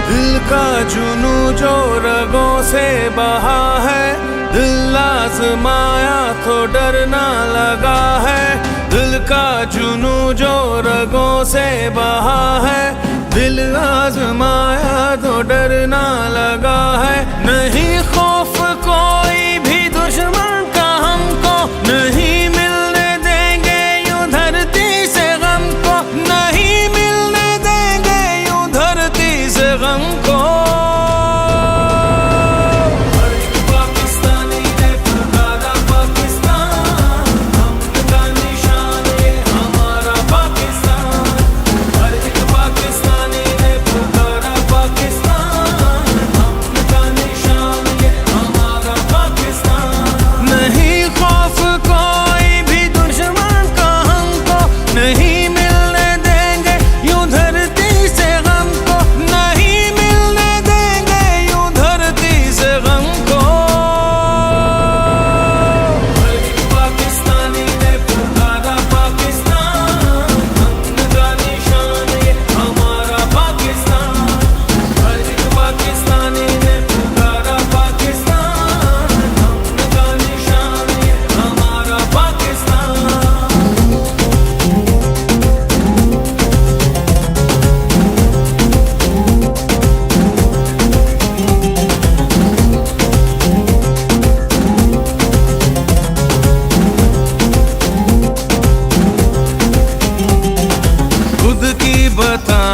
दिल का जुनू जो रगों से बहा है, दिल आजमाया तो डरना लगा है। दिल का जुनू जो रगों से बहा है, दिल आजमाया तो डरना लगा है। नहीं खौफ कोई भी दुश्मन का हमको, नहीं मिलने देंगे यूं धरती से गम को, नहीं मिलने देंगे यूं धरती से गम को। बता